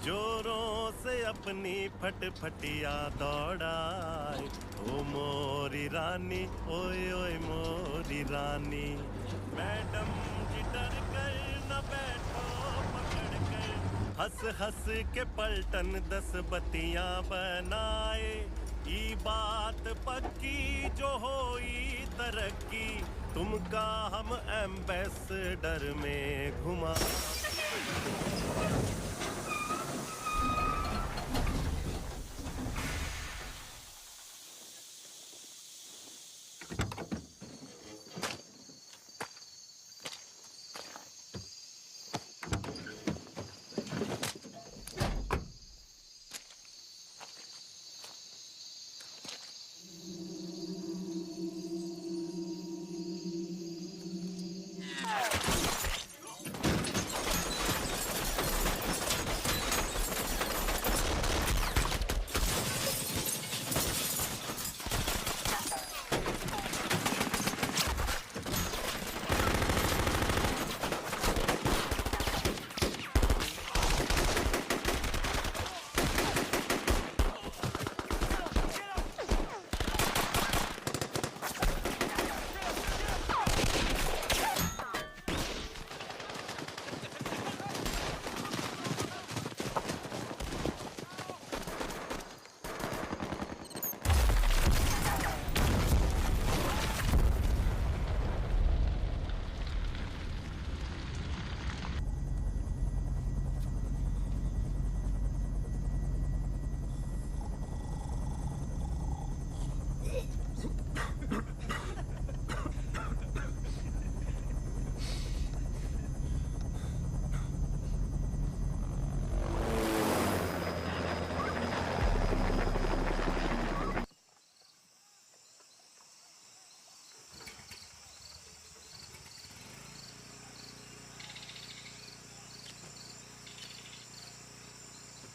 जोरों से अपनी फटफटिया दौड़ाए। ओ मोरी रानी, ओए ओए मोरी रानी। मैडम जी डर कर न बैठो पकड़ कर, हंस हंस के पलटन 10 बत्तियां बनाए। ई बात पक्की जो होई तरक्की, तुमका हम एम्बेसडर में घुमा।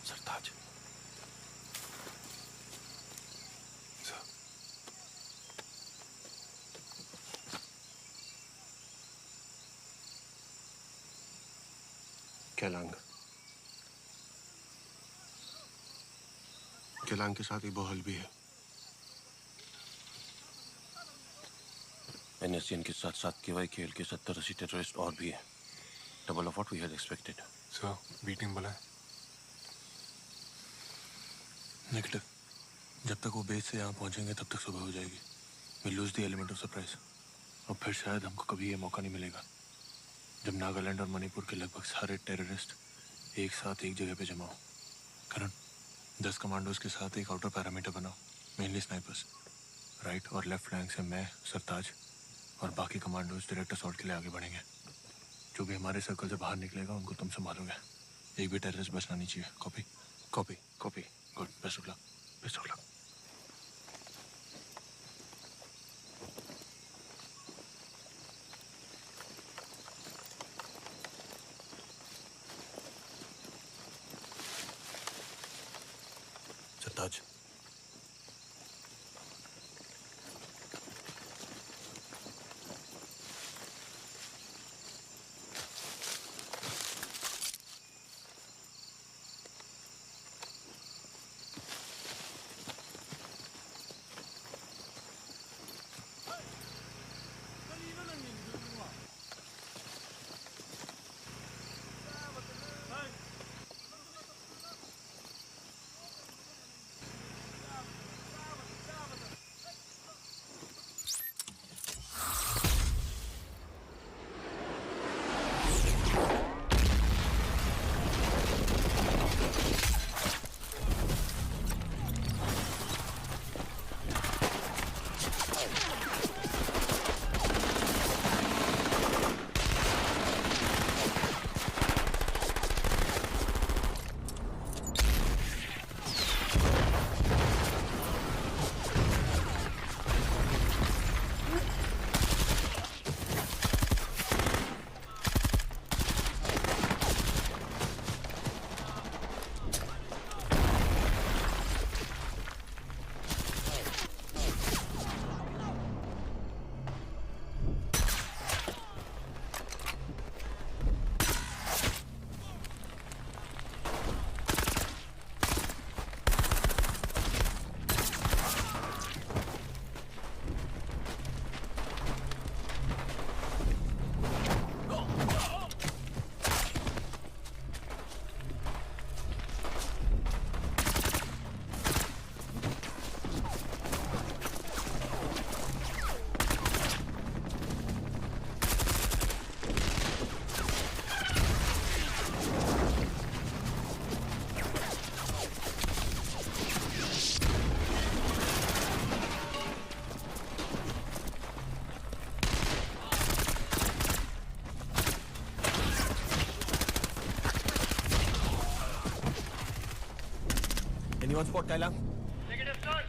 सरताज, केलांग केलांग के साथ इबो हल भी है। NSCN के साथ साथ KYKL के 70-80 टेररिस्ट और भी है। Double of what we had expected. Sir, meeting बुलाए। नेगेटिव। जब तक वो बेस से यहाँ पहुंचेंगे तब तक सुबह हो जाएगी। We lose the element of surprise. और फिर शायद हमको कभी ये मौका नहीं मिलेगा जब नागालैंड और मणिपुर के लगभग सारे टेररिस्ट एक साथ एक जगह पे जमा हो। करण, 10 कमांडोज के साथ एक आउटर पैरामीटर बनाओ, मेनली स्नाइपर्स। राइट और लेफ्ट फ्लैंक से मैं, सरताज और बाकी कमांडोज डायरेक्ट असॉल्ट के लिए आगे बढ़ेंगे। जो भी हमारे सर्कल से बाहर निकलेगा उनको तुम संभालोगे। एक भी टेररिस्ट बचना नहीं चाहिए। Copy? Copy copy. Good, best of luck. Best of luck. Sartaj, Any on spot, Kailang? Negative, sir.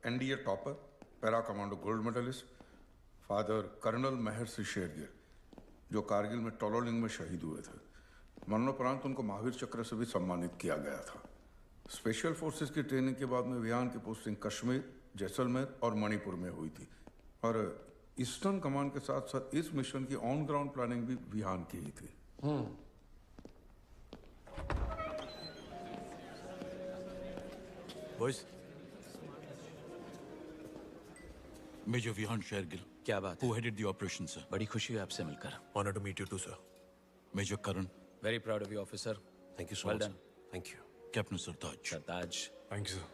NDA topper, para commando gold medallist father colonel Mehar Singh Shergill, जो कारगिल में टोलोलिंग में शहीद हुए थे। मरणोपरांत उनको महावीर चक्र से भी सम्मानित किया गया था। स्पेशल फोर्सेस की ट्रेनिंग के बाद में विहान की पोस्टिंग कश्मीर, जैसलमेर और मणिपुर में हुई थी और ईस्टर्न कमांड के साथ साथ इस मिशन की ऑन ग्राउंड प्लानिंग भी विहान की ही थी। बॉयज, मेजर विहान शेरगिल, क्या बात who है? headed the operation, sir. बड़ी खुशी हुई आपसे मिलकर। Honor to meet you too, sir. Major Karan, very proud of you officer. Thank you so Well much. done. Sir. Thank you. Captain Sartaj. Sartaj. Thank you, sir.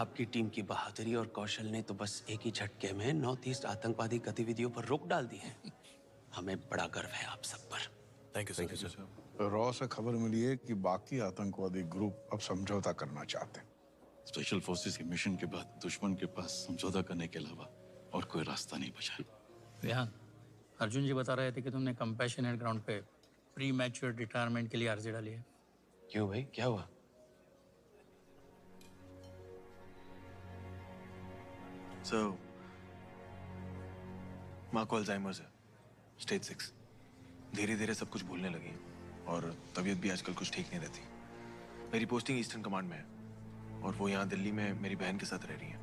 आपकी team की बहादुरी और कौशल ने तो बस एक ही झटके में नॉर्थ ईस्ट आतंकवादी गतिविधियों पर रोक डाल दी है। हमें बड़ा गर्व है आप सब पर। Thank you, sir. रॉ से खबर मिली है कि बाकी आतंकवादी ग्रुप अब समझौता करना चाहते हैं। स्पेशल फोर्सेस के मिशन के बाद दुश्मन के पास समझौता करने के अलावा और कोई रास्ता नहीं बचा। विहान, अर्जुन जी बता रहे थे कि तुमने कंपैशनेट ग्राउंड पे प्री मैच्योर रिटायरमेंट के लिए अर्जी डाली है। क्यों भाई, क्या हुआ? So, माँ को अल्जाइमर्स है, स्टेज 6। धीरे धीरे सब कुछ भूलने लगी और तबीयत भी आजकल कुछ ठीक नहीं रहती। मेरी पोस्टिंग ईस्टर्न कमांड में है और वो यहाँ दिल्ली में मेरी बहन के साथ रह रही है।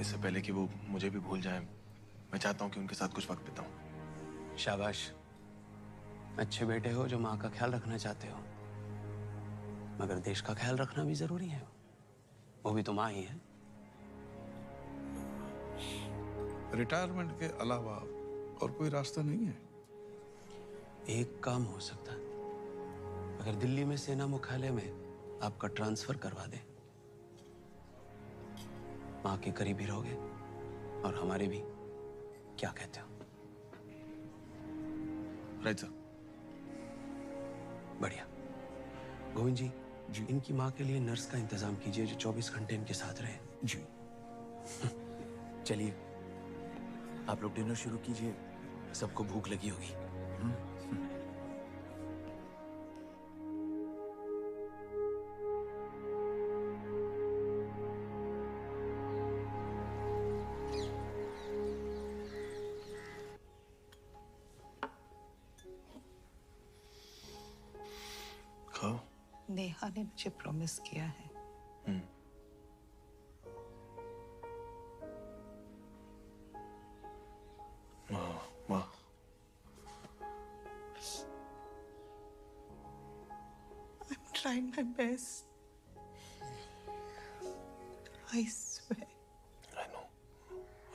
इससे पहले कि वो मुझे भी भूल जाए, मैं चाहता हूँ कि उनके साथ कुछ वक्त बिताऊं। शाबाश, अच्छे बेटे हो जो माँ का ख्याल रखना चाहते हो, मगर देश का ख्याल रखना भी जरूरी है। वो भी तो माँ ही है। रिटायरमेंट के अलावा और कोई रास्ता नहीं है। एक काम हो सकता है, अगर दिल्ली में सेना मुख्यालय में आपका ट्रांसफर करवा दे, माँ के करीब ही रहोगे और हमारे भी। क्या कहते हो? Right sir. बढ़िया। गोविंद जी, इनकी माँ के लिए नर्स का इंतजाम कीजिए जो 24 घंटे इनके साथ रहे। जी। चलिए, आप लोग डिनर शुरू कीजिए, सबको भूख लगी होगी। खाओ। नेहा ने मुझे प्रॉमिस किया है माँ, I'm trying my best. I swear.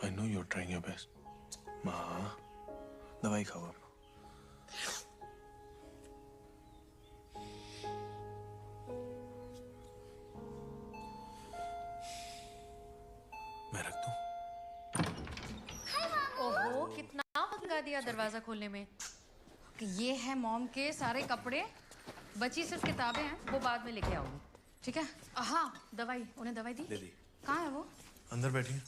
I know you're trying your best. माँ, दवाई खाओ आप। मैं रख दूं? ओहो, कितना वक्त लगा दिया दरवाजा खोलने में। ये है मॉम के सारे कपड़े, बची सिर्फ किताबें हैं, वो बाद में लेके आओगी, ठीक है? हाँ, दवाई, उन्हें दवाई दी? दे दी। कहाँ है वो? अंदर बैठी है।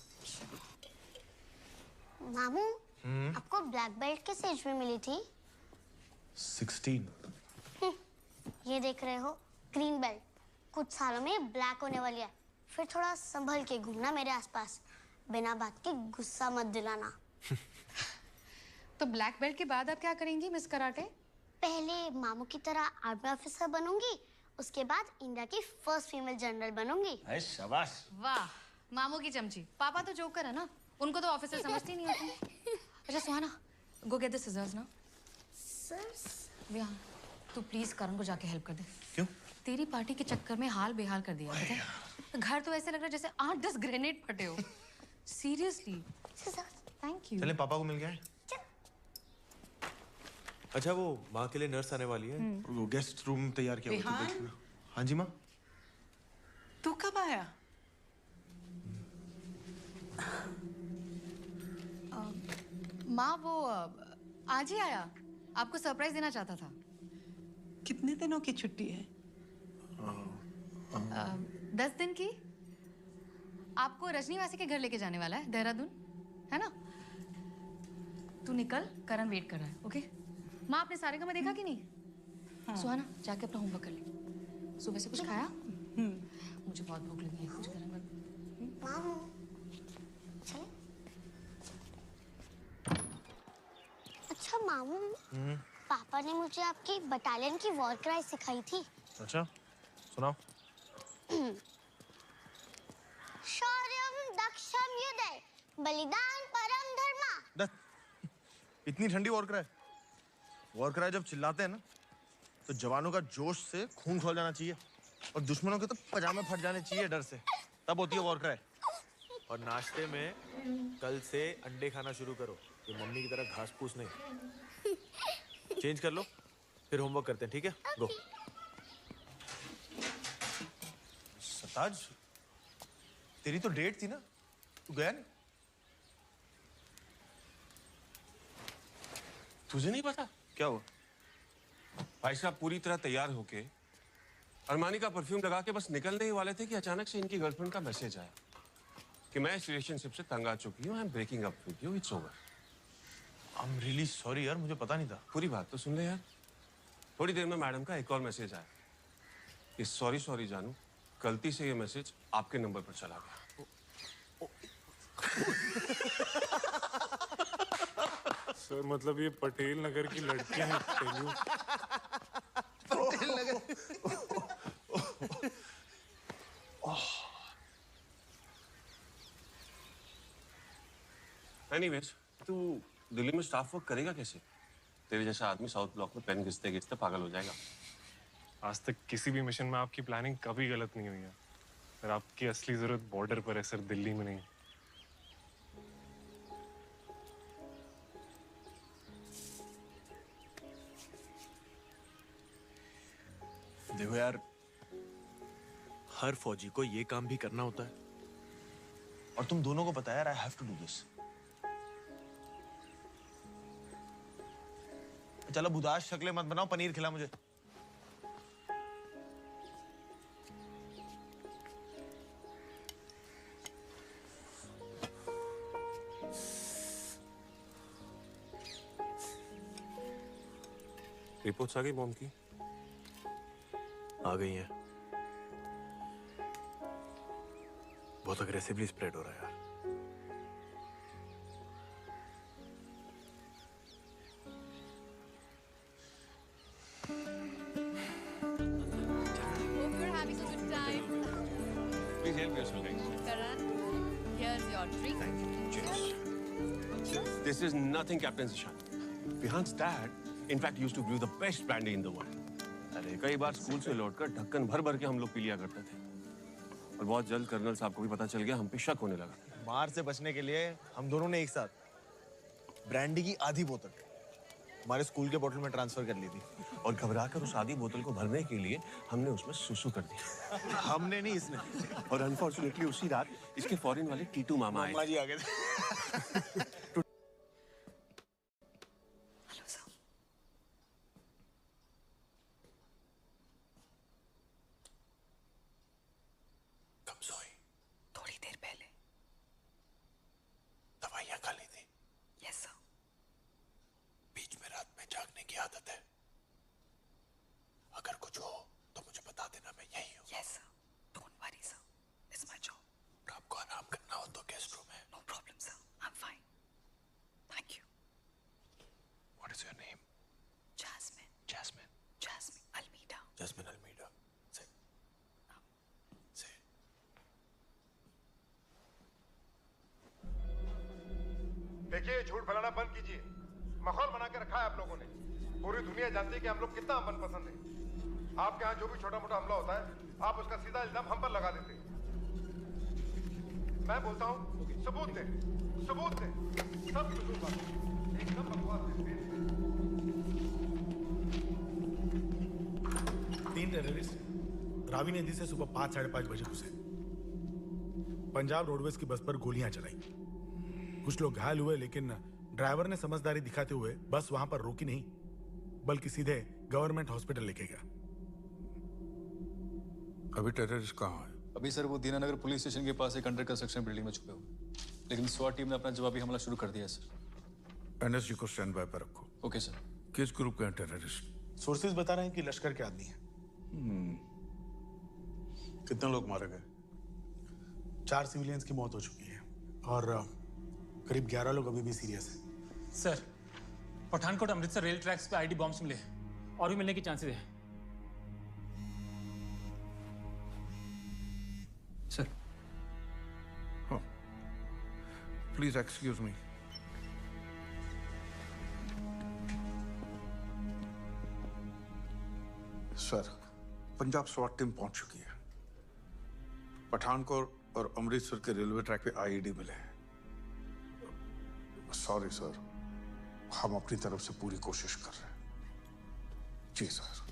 मामू, आपको ब्लैक बेल्ट किस एज में मिली थी? 16। ये देख रहे हो, ग्रीन बेल्ट। कुछ सालों में ब्लैक होने वाली है। फिर थोड़ा संभल के घूमना मेरे आसपास, बिना बात के गुस्सा मत दिलाना। तो ब्लैक बेल्ट के बाद आप क्या करेंगी मिस कराटे? पहले मामू की तरह आर्मी ऑफिसर बनूंगी, उसके बाद इंडिया की फर्स्ट फीमेल जनरल बनूंगी। शाबाश। वाह, मामू की चमची। पापा तो जोकर है ना, उनको तो ऑफिसर समझती नहीं होती। अच्छा सुहाना, गो गेट द सिजर्स ना। तू प्लीज करण को जाके हेल्प कर दे। क्यों? तेरी पार्टी के चक्कर में हाल बेहाल कर दिया है। घर तो ऐसे लग रहा है जैसे 8-10 ग्रेनेड फटे हो। सीरियसली। Thank you. चले, पापा को मिल गया है। अच्छा, वो माँ के लिए नर्स आने वाली है। वो गेस्ट रूम तैयार किया हुआ है, तो देखना। हाँ जी माँ। तू कब आया? माँ वो आज ही आया, आपको सरप्राइज देना चाहता था। कितने दिनों की छुट्टी है? 10 दिन की। आपको रजनीवासी के घर लेके जाने वाला है, देहरादून, है ना? तू निकल, करण वेट कर रहा है, ओके? माँ, आपने सारे का मैं देखा कि नहीं? हाँ। सुहाना, जाके अपना होमवर्क कर ले। सुबह से कुछ खाया? मुझे बहुत भूख लगी है, कुछ गरम गरम। मामू, चलो। अच्छा मामू, पापा ने मुझे आपकी बटालियन की वॉर क्राई सिखाई थी। अच्छा, सुनाओ। शौर्यम दक्षम युद्धे बलिदान परम धर्मा। इतनी ठंडी वॉर क्राई? वॉर क्राई जब चिल्लाते हैं ना, तो जवानों का जोश से खून खौल जाना चाहिए और दुश्मनों के तो पजामे फट जाने चाहिए डर से, तब होती है वॉर क्राई। और नाश्ते में कल से अंडे खाना शुरू करो, ये मम्मी की तरह घास फूस नहीं। चेंज कर लो, फिर होमवर्क करते हैं, ठीक है? गो। सताज, तेरी तो डेट थी ना, तू गया नहीं? तुझे नहीं पता क्या हुआ? भाई साहब पूरी तरह तैयार होके अरमानी का परफ्यूम लगा के बस निकलने ही वाले थे कि अचानक से इनकी गर्लफ्रेंड का मैसेज आया कि मैं इस रिलेशनशिप से तंग आ चुकी हूँ, I am breaking up with you, it's over. I am really sorry यार, मुझे पता नहीं था। पूरी बात तो सुन ले यार। थोड़ी देर में मैडम का एक और मैसेज आया कि सॉरी जानू, गलती से ये मैसेज आपके नंबर पर चला गया। सर मतलब ये पटेल नगर की लड़कियां हैं। पटेल नगर। एनीवेज, तू दिल्ली में स्टाफ वर्क करेगा कैसे? तेरे जैसा आदमी साउथ ब्लॉक में पेन घिसते घिसते पागल हो जाएगा। आज तक किसी भी मिशन में आपकी प्लानिंग कभी गलत नहीं हुई है सर। आपकी असली जरूरत बॉर्डर पर है सर, दिल्ली में नहीं। देखो यार, हर फौजी को ये काम भी करना होता है और तुम दोनों को पता है यार, I have to do this. चलो बुदाश शक्लें मत बनाओ, पनीर खिला मुझे। रिपोर्ट्स आ गई मॉम की? आ गई हैं। बहुत अग्रेसिवली स्प्रेड हो रहा है यार। Hope you're having a good time. Please help yourself, guys. Karan, here's your drink. Thank you. Cheers. This is nothing, Captain Zishan. Bihan's dad, in fact, used to brew the best brandy in the world. अरे कई बार school से लौटकर ढक्कन भर भर के हम लोग पी लिया करते थे। और बहुत जल्द कर्नल साहब को भी पता चल गया, हम पे शक होने लगा। मार से बचने के लिए हम दोनों ने एक साथ ब्रांडी की आधी बोतल हमारे स्कूल के बोतल में ट्रांसफर कर ली थी। और घबराकर उस आधी बोतल को भरने के लिए हमने उसमें सुसु कर दिया। हमने नहीं, इसने। और अनफॉर्चुनेटली उसी रात इसके फॉरेन वाले टीटू मामा आए। मामा जी आ गए थे। Hello sir. कब सोई? थोड़ी देर पहले। दवाइयाँ खा ली थी? Yes sir. बीच में रात में जागने की आदत है? अगर कुछ हो तो मुझे बता देना, मैं यही हूँ। Yes sir. Don't worry sir, it's my job. और आपको आराम करना हो तो गेस्ट रूम है। No problem sir, I am fine. Thank you. What is your name? Jasmine. Jasmine. Jasmine Almeida. Jasmine Almeida. से देखिए, झूठ फैलाना बंद कीजिए। माहौल बना के रखा है आप लोगों ने। पूरी दुनिया जानती है कि हम लोग कितना अमन पसंद है। आपके यहाँ जो भी छोटा मोटा हमला होता है, आप उसका सीधा इल्जाम हम पर लगा देते हैं। मैं बोलता हूँ, सबूत दें, सबूत दें, सब सबूत। एकदम बकवास है। 3 टेररिस्ट रावी नदी से सुबह 5 साढ़े 5 बजे घुसे। पंजाब रोडवेज की बस पर गोलियां चलाई। कुछ लोग घायल हुए, लेकिन ड्राइवर ने समझदारी दिखाते हुए बस वहां पर रोकी नहीं, बल्कि सीधे गवर्नमेंट हॉस्पिटल लेके गया। अभी टेररिस्ट कहाँ है? अभी सर वो दीनानगर पुलिस स्टेशन के पास एक अंडर कंस्ट्रक्शन बिल्डिंग में छुपे हुए, लेकिन स्वाट टीम ने अपना जवाबी हमला शुरू कर दिया है सर। एनएसजी को स्टैंड बाय पर रखो। Okay sir. किस ग्रुप के हैं टेररिस्ट? सोर्सेज बता रहे हैं कि लश्कर के आदमी हैं। कितने लोग मारे गए? 4 सिविलियंस की मौत हो चुकी है और करीब 11 लोग अभी भी सीरियस हैं। Sir, Pathankot Amritsar rail tracks पे आईडी बॉम्ब्स मिले और भी मिलने की चांसेस है। Sir. Please excuse me. Sir, Punjab स्वाट टीम पहुंच चुकी है। पठानकोट और अमृतसर के रेलवे ट्रैक पे आईईडी मिले हैं। सॉरी सर, हम अपनी तरफ से पूरी कोशिश कर रहे हैं। जी सर।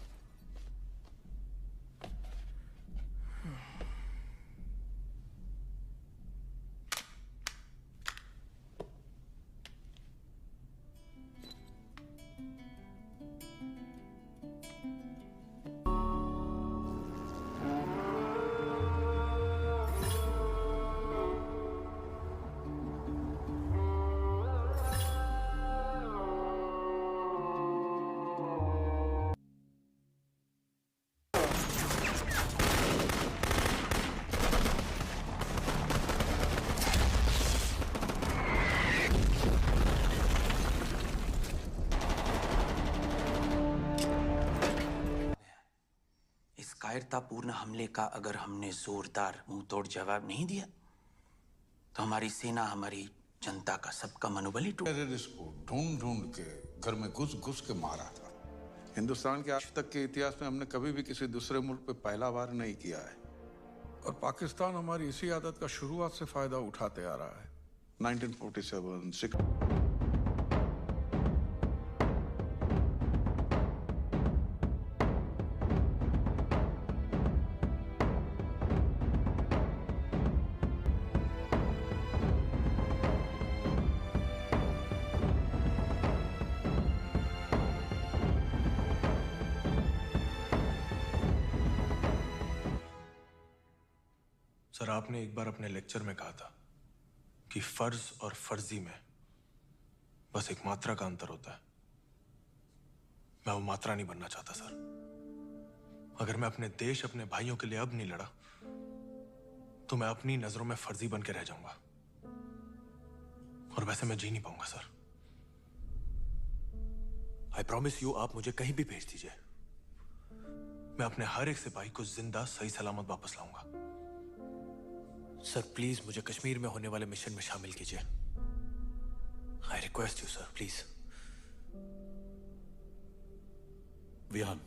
कायरतापूर्ण हमले का अगर हमने जोरदार मुंहतोड़ जवाब नहीं दिया तो हमारी सेना, हमारी जनता का, सबका मनोबल ही टूट। टेररिस्ट को ढूंढ ढूंढ के घर में घुस घुस के मारा था। हिंदुस्तान के आज तक के इतिहास में हमने कभी भी किसी दूसरे मुल्क पे पहला वार नहीं किया है और पाकिस्तान हमारी इसी आदत का शुरुआत से फायदा उठाते आ रहा है। 1947 सर, आपने एक बार अपने लेक्चर में कहा था कि फर्ज और फर्जी में बस एक मात्रा का अंतर होता है। मैं वो मात्रा नहीं बनना चाहता सर। अगर मैं अपने देश, अपने भाइयों के लिए अब नहीं लड़ा तो मैं अपनी नजरों में फर्जी बन के रह जाऊंगा और वैसे मैं जी नहीं पाऊंगा सर। आई प्रॉमिस यू, आप मुझे कहीं भी भेज दीजिए, मैं अपने हर एक सिपाही को जिंदा सही सलामत वापस लाऊंगा। सर प्लीज मुझे कश्मीर में होने वाले मिशन में शामिल कीजिए। I request you, sir, please. Vihaan,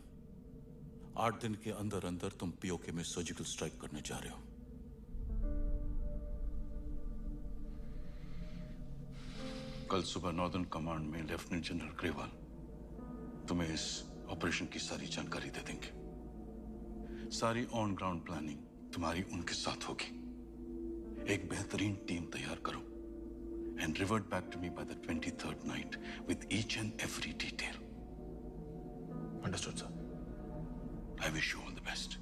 8 दिन के अंदर अंदर तुम पीओके में सर्जिकल स्ट्राइक करने जा रहे हो। कल सुबह नॉर्दर्न कमांड में लेफ्टिनेंट जनरल ग्रेवाल तुम्हें इस ऑपरेशन की सारी जानकारी दे देंगे। सारी ऑन ग्राउंड प्लानिंग तुम्हारी उनके साथ होगी। एक बेहतरीन टीम तैयार करो and revert back to me by the 23rd night with each and every detail. Understood, sir. I wish you all the best.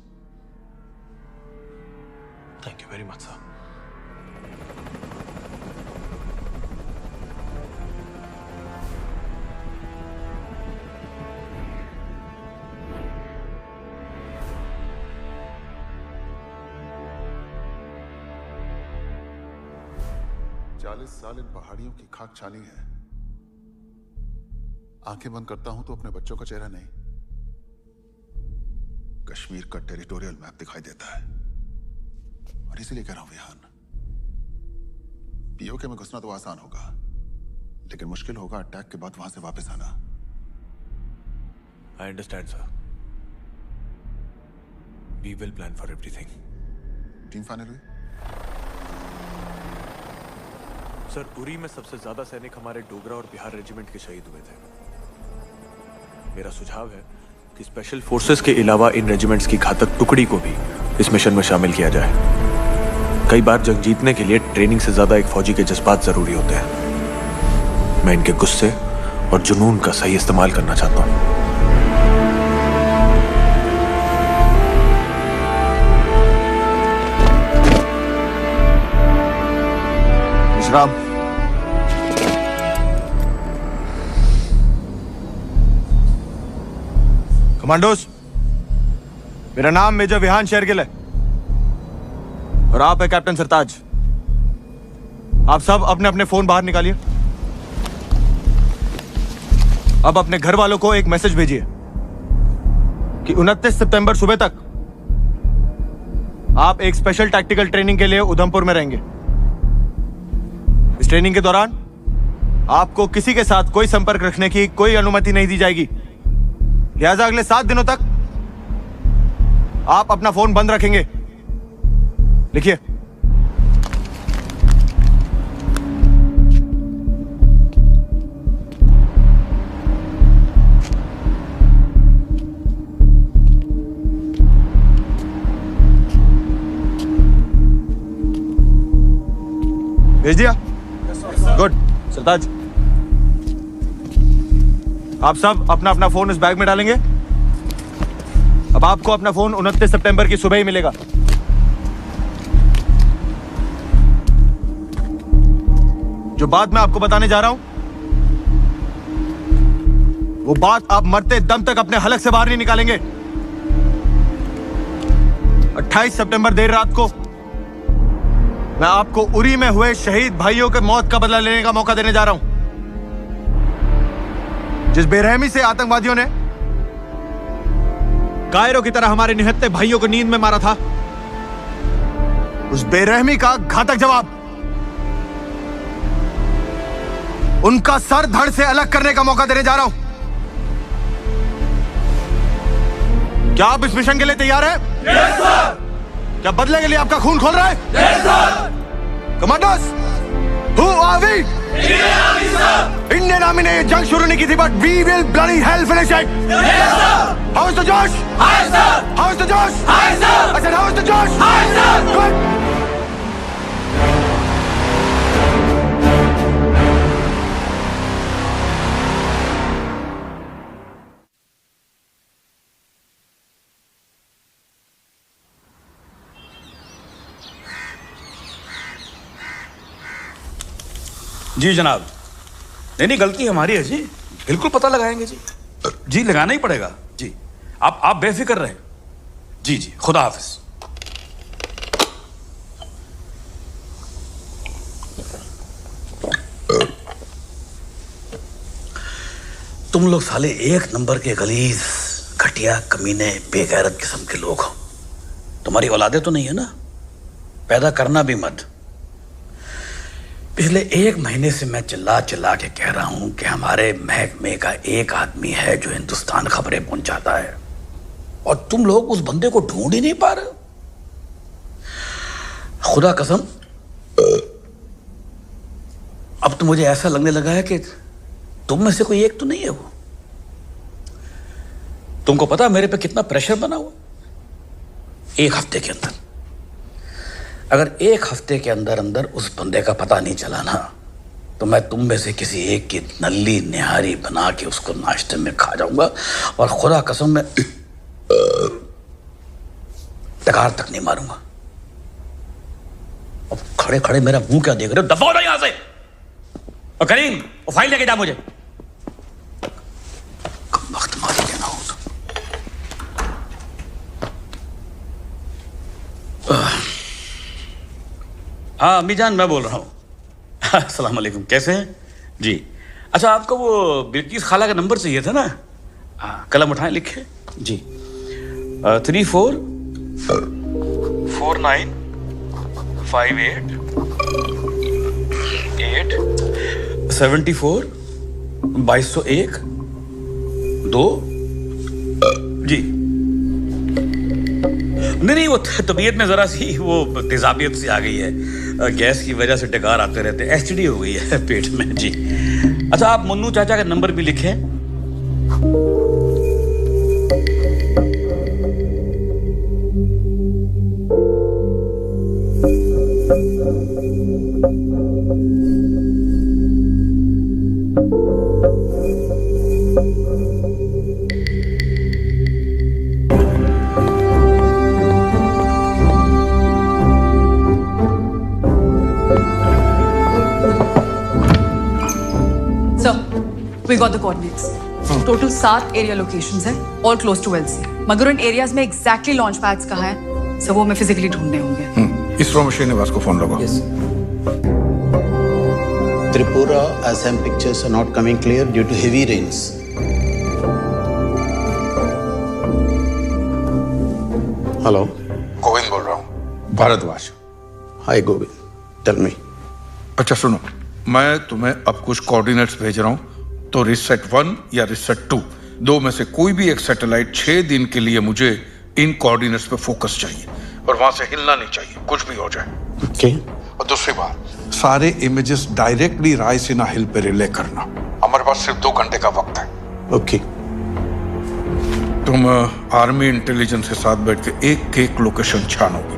Thank you very much, sir. साल इन पहाड़ियों की खाक छानी है। आंखें बंद करता हूं तो अपने बच्चों का चेहरा नहीं, कश्मीर का टेरिटोरियल मैप दिखाई देता है। और इसीलिए कह रहा हूं विहान, पीओके में घुसना तो आसान होगा, लेकिन मुश्किल होगा अटैक के बाद वहां से वापस आना। I understand, sir. We will plan for everything. Team final हुई? सर, उरी में सबसे ज्यादा सैनिक हमारे डोगरा और बिहार रेजिमेंट के शहीद हुए थे। मेरा सुझाव है कि स्पेशल फोर्सेस के अलावा इन रेजिमेंट्स की घातक टुकड़ी को भी इस मिशन में शामिल किया जाए। कई बार जंग जीतने के लिए ट्रेनिंग से ज्यादा एक फौजी के जज्बात जरूरी होते हैं। मैं इनके गुस्से और जुनून का सही इस्तेमाल करना चाहता हूं। विश्राम। कमांडोस, मेरा नाम मेजर विहान शेरगिल है और आप है कैप्टन सरताज। आप सब अपने अपने फोन बाहर निकालिए। अब अपने घर वालों को एक मैसेज भेजिए कि 29 सितंबर सुबह तक आप एक स्पेशल टैक्टिकल ट्रेनिंग के लिए उधमपुर में रहेंगे। इस ट्रेनिंग के दौरान आपको किसी के साथ कोई संपर्क रखने की कोई अनुमति नहीं दी जाएगी। लिहाजा अगले 7 दिनों तक आप अपना फोन बंद रखेंगे। लिखिए। भेज दिया? गुड। सरताज, आप सब अपना अपना फोन इस बैग में डालेंगे। अब आपको अपना फोन 29 सितंबर की सुबह ही मिलेगा। जो बात मैं आपको बताने जा रहा हूं, वो बात आप मरते दम तक अपने हलक से बाहर नहीं निकालेंगे। 28 सितंबर देर रात को मैं आपको उरी में हुए शहीद भाइयों के मौत का बदला लेने का मौका देने जा रहा हूं। जिस बेरहमी से आतंकवादियों ने कायरों की तरह हमारे निहत्थे भाइयों को नींद में मारा था, उस बेरहमी का घातक जवाब उनका सर धड़ से अलग करने का मौका देने जा रहा हूं। क्या आप इस मिशन के लिए तैयार हैं? Yes sir. क्या बदले के लिए आपका खून खोल रहा है? Yes sir. Commanders, who are we? Indian Army sir. Indian Army ने ये जंग शुरू नहीं की थी, but we will bloody hell finish it. Yes sir. How is the josh? High sir. How is the josh? High sir. I said how is the josh? High sir. Good. जी जनाब। नहीं गलती हमारी है जी, बिल्कुल पता लगाएंगे जी। जी लगाना ही पड़ेगा जी। आप बेफिक्र रहें। जी जी, खुदा हाफिज। तुम लोग साले एक नंबर के गलीज, घटिया, कमीने, बेगैरत किस्म के लोग हो। तुम्हारी औलादे तो नहीं है ना? पैदा करना भी मत। पिछले 1 महीने से मैं चिल्ला चिल्ला के कह रहा हूं कि हमारे महकमे का एक आदमी है जो हिंदुस्तान खबरें पहुंचाता है, और तुम लोग उस बंदे को ढूंढ ही नहीं पा रहे। खुदा कसम, अब तो मुझे ऐसा लगने लगा है कि तुम में से कोई एक तो नहीं है वो। तुमको पता मेरे पे कितना प्रेशर बना हुआ? 1 हफ्ते के अंदर, अगर 1 हफ्ते के अंदर अंदर उस बंदे का पता नहीं चला ना, तो मैं तुम में से किसी एक की नल्ली निहारी बना के उसको नाश्ते में खा जाऊंगा, और खुदा कसम मैं टकार तक नहीं मारूंगा। अब खड़े खड़े मेरा मुंह क्या देख रहे हो? दफा हो जाओ यहां से। और करीम, वो फाइल लेके जा मुझे। वक्त मारी लेना हो तो। हाँ अम्मी जान, मैं बोल रहा हूँ। अस्सलाम वालेकुम, कैसे हैं जी? अच्छा, आपको वो बिल्किस खाला का नंबर चाहिए था ना? हाँ, कलम उठाएं, लिखे जी। 344958 2201 2 जी। नहीं, वो तबीयत में जरा सी वो तेजाबियत सी आ गई है, गैस की वजह से डकार आते रहते, एसटीडी हो गई है पेट में जी। अच्छा, आप मुन्नू चाचा का नंबर भी लिखें। We got the coordinates. Total 7 area locations हैं, all close to LC. मगर उन एरियाज में एग्जैक्टली लॉन्च पैड्स कहाँ हैं, सब वो हमें फिजिकली ढूंढने होंगे। इसरो में श्रीनिवास को फोन लगाओ। Tripura Assam pictures are not coming clear due to heavy rains. Hello. Govind बोल रहा हूँ, Bhardwaj. Hi Govind, tell me. अच्छा सुनो, मैं तुम्हें अब कुछ कोऑर्डिनेट्स भेज रहा हूँ, तो रिसेट 1 या रिसेट 2 दो में से कोई भी एक सैटेलाइट 6 दिन के लिए मुझे इन कोऑर्डिनेट्स पे फोकस चाहिए, और वहां से हिलना नहीं चाहिए, कुछ भी हो जाए। ओके। और दूसरी बात, सारे इमेजेस डायरेक्टली रायसीना हिल पे रिले करना। हमारे पास सिर्फ 2 घंटे का वक्त है। ओके। तुम आर्मी इंटेलिजेंस के साथ बैठ के एक लोकेशन छानोगे।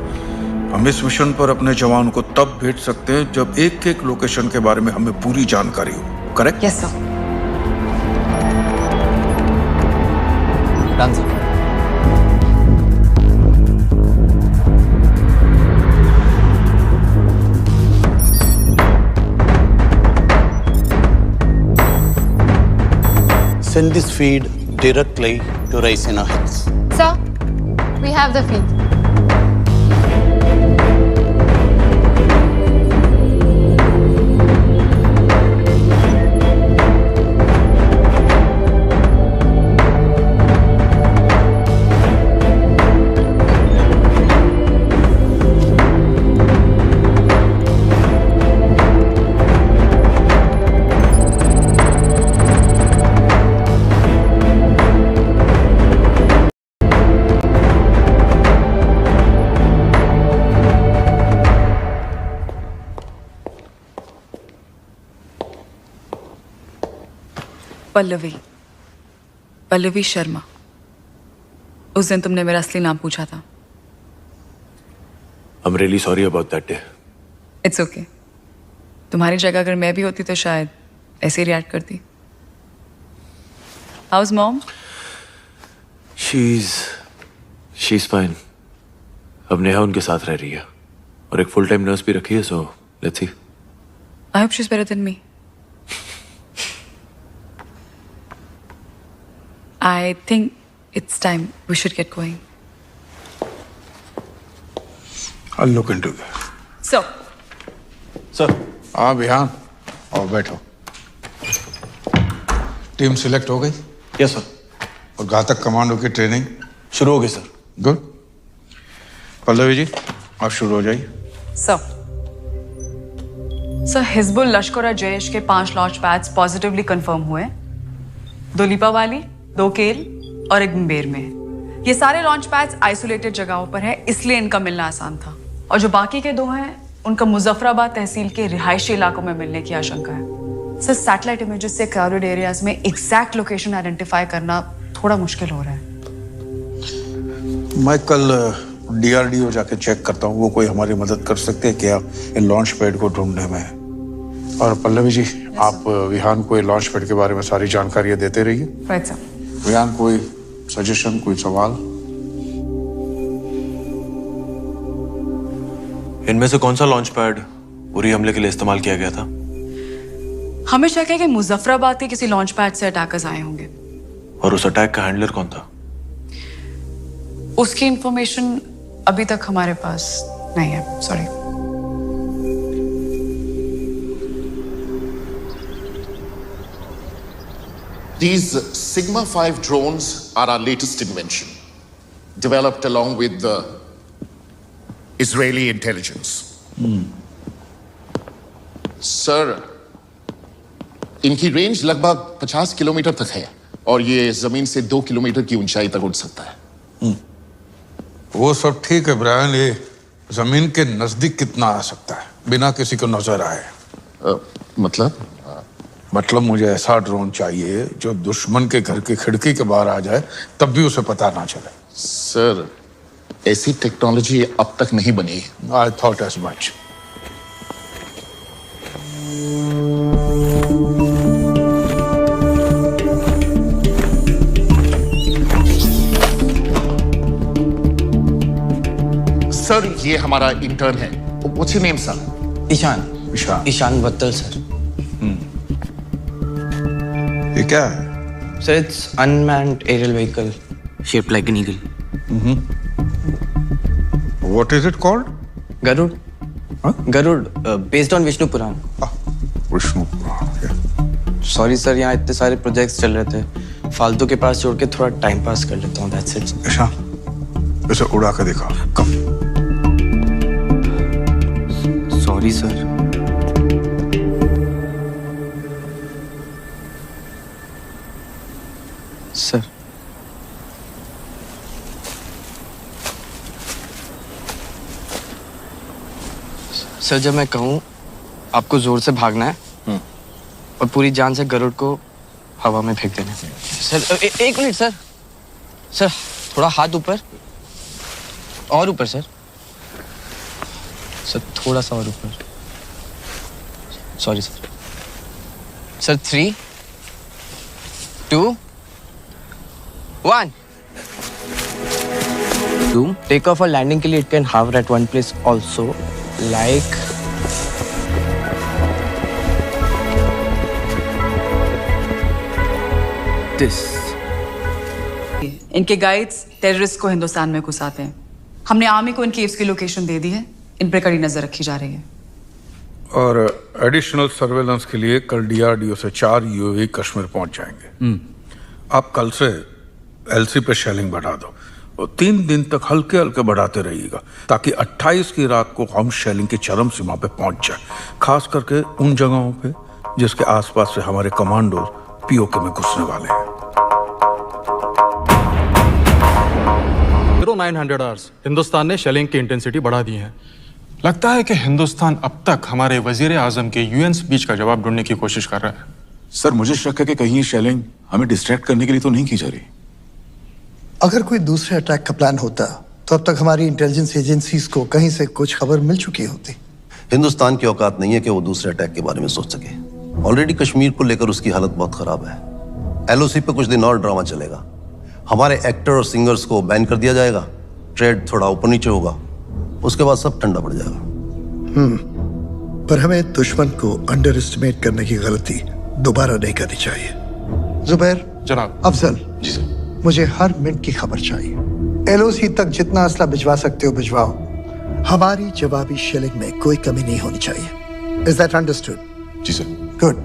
हम इस मिशन पर अपने जवान को तब भेज सकते हैं जब एक लोकेशन के बारे में हमें पूरी जानकारी हो। Correct? Yes sir. Done sir. Send this feed directly to Raisina Hills. Sir, we have the feed. Pallavi Sharma. उस दिन तुमने मेरा असली नाम पूछा था। I'm really sorry about that day. It's okay. तुम्हारी जगह अगर मैं भी होती तो शायद ऐसे ही रिएक्ट करती। House mom? She's fine. अब नेहा उनके साथ रह रही है, और एक फुल टाइम नर्स भी रखी है, so let's see. I hope she's better than me. I think it's time we should get going. I'll look into that. So. Sir. हाँ बिहान, और बैठो। टीम सिलेक्ट हो गई? Yes sir. और घातक कमांडो की ट्रेनिंग शुरू हो गई सर। गुड। पल्लवी जी, आप शुरू हो जाइए। So. सर हिजबुल लश्कर और जैश के 5 लॉन्च पैड्स पॉजिटिवली कंफर्म हुए, 2 लिपावाली, 2 केल और 1 मुंबेर में। ये सारे लॉन्च पैड्स आइसोलेटेड जगहों पर है, इसलिए इनका मिलना आसान था। और जो बाकी के 2 हैं उनका मुजफ्फराबाद तहसील के रिहायशी इलाकों में मिलने की आशंका है। सर सैटेलाइट इमेजेस से क्राउडेड एरियाज में एग्जैक्ट लोकेशन आइडेंटिफाई करना थोड़ा मुश्किल हो रहा है। मैं कल DRDO जाके चेक करता हूँ, वो कोई हमारी मदद कर सकते हैं क्या इन लॉन्च पैड को ढूंढने में। और पल्लवी जी, आप विहान को लॉन्च पैड के बारे में सारी जानकारियां देते रहिए। Right sir. विहान, कोई सजेशन, कोई सवाल? इनमें से कौन सा लॉन्च पैड उरी हमले के लिए इस्तेमाल किया गया था? हमें शक है कि मुजफ्फराबाद के किसी लॉन्च पैड से अटैकर्स आए होंगे। और उस अटैक का हैंडलर कौन था? उसकी इंफॉर्मेशन अभी तक हमारे पास नहीं है, sorry. These Sigma 5 drones are our latest invention, developed along with the Israeli intelligence. Sir, इनकी रेंज लगभग 50 किलोमीटर तक है और ये जमीन से 2 किलोमीटर की ऊंचाई तक उड़ सकता है। वो सब ठीक है ब्रायन, ये जमीन के नजदीक कितना आ सकता है बिना किसी को नजर आए? मतलब मुझे ऐसा ड्रोन चाहिए जो दुश्मन के घर की खिड़की के बाहर आ जाए तब भी उसे पता ना चले। सर, ऐसी टेक्नोलॉजी अब तक नहीं बनी। I thought as much. Sir, ये हमारा इंटर्न है। What's your name, sir? Ishaan Battal sir. ये क्या है? Sir, it's unmanned aerial vehicle shaped like an eagle. What is it called? Garud. Garud, based on Vishnu Puran. Vishnu Puran. Sorry sir, यहाँ इतने सारे प्रोजेक्ट्स चल रहे थे, फालतू के पास छोड़ के थोड़ा टाइम पास कर लेता हूँ, दैट्स इट। ईशान, इसे उड़ा के दिखा। Come. Sorry sir. Sir, sir जब मैं कहूँ आपको जोर से भागना है और पूरी जान से गरुड़ को हवा में फेंक देना है। सर एक मिनट सर, सर थोड़ा हाथ ऊपर और ऊपर सर, सर थोड़ा सा और ऊपर। Sorry sir. Sir 3, 2, 1 take off और लैंडिंग के लिए it can hover at one place also like this. इनके गाइड्स टेररिस्ट को हिंदुस्तान में घुसाते हैं। हमने आर्मी को इन केव्स की लोकेशन दे दी है, इन पर कड़ी नजर रखी जा रही है। और एडिशनल सर्वेलेंस के लिए कल DRDO से 4 UAV कश्मीर पहुंच जाएंगे। आप कल से LC पे शेलिंग बढ़ा दो और 3 दिन तक हल्के हल्के बढ़ाते रहिएगा ताकि 28 की रात को हम शेलिंग की चरम सीमा पे पहुंच जाए, खास करके उन जगहों पे जिसके आसपास से हमारे कमांडो POK में घुसने वाले हैं। 900 आवर्स हिंदुस्तान ने शेलिंग की इंटेंसिटी बढ़ा दी है। लगता है कि हिंदुस्तान अब तक हमारे वजीर आजम के UN स्पीच का जवाब ढूंढने की कोशिश कर रहा है। सर, मुझे शक है कि कहीं ये शेलिंग हमें डिस्ट्रैक्ट करने के लिए तो नहीं की जा रही। अगर कोई दूसरे अटैक का प्लान होता तो अब तक हमारी इंटेलिजेंस एजेंसीज को कहीं से कुछ खबर मिल चुकी होती। हिंदुस्तान की औकात नहीं है कि वो दूसरे अटैक के बारे में सोच सके। ऑलरेडी कश्मीर को लेकर उसकी हालत बहुत खराब है। LOC पे कुछ दिन और ड्रामा चलेगा, हमारे एक्टर और सिंगर्स को बैन कर दिया जाएगा, ट्रेड थोड़ा ऊपर नीचे होगा, उसके बाद सब ठंडा पड़ जाएगा। पर हमें दुश्मन को अंडर एस्टिमेट करने की गलती दोबारा नहीं करनी चाहिए। जुबैर जनाब। अफजल जी सर, मुझे हर मिनट की खबर चाहिए। LOC तक जितना असला भिजवा सकते हो भिजवाओ। हमारी जवाबी शेलिंग में कोई कमी नहीं होनी चाहिए। Is that understood? जी सर। गुड।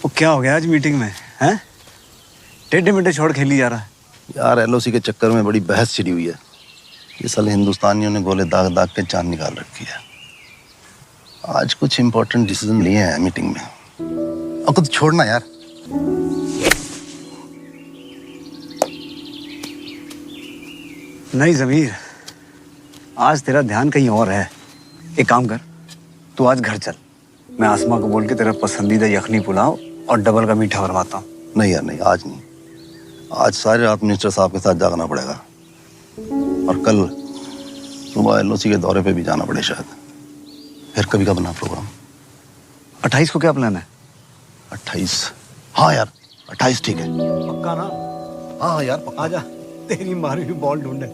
वो क्या हो गया आज मीटिंग में, हैं? टेढ़े मेढ़े छोड़ खेली जा रहा है। यार LOC के चक्कर में बड़ी बहस छिड़ी हुई है। ये साले हिंदुस्तानियों ने गोले दाग दाग के जान निकाल रखी है। आज कुछ इंपॉर्टेंट डिसीजन लिए हैं मीटिंग में। और कुछ छोड़ना यार। नहीं ज़मीर, आज तेरा ध्यान कहीं और है। एक काम कर, तू आज घर चल, मैं आसमा को बोल के तेरा पसंदीदा यखनी पुलाव और डबल का मीठा बनवाता हूँ। नहीं यार नहीं, आज नहीं। आज सारी रात मिनिस्टर साहब के साथ जागना पड़ेगा और कल सुबह LOC के दौरे पे भी जाना पड़े शायद। फिर कभी का बना प्रोग्राम? 28 को क्या प्लान है? 28? हाँ यार 28 ठीक है। पक्का ना? हाँ यार पक्का। आजा, तेरी मारी हुई बॉल ढूंढे।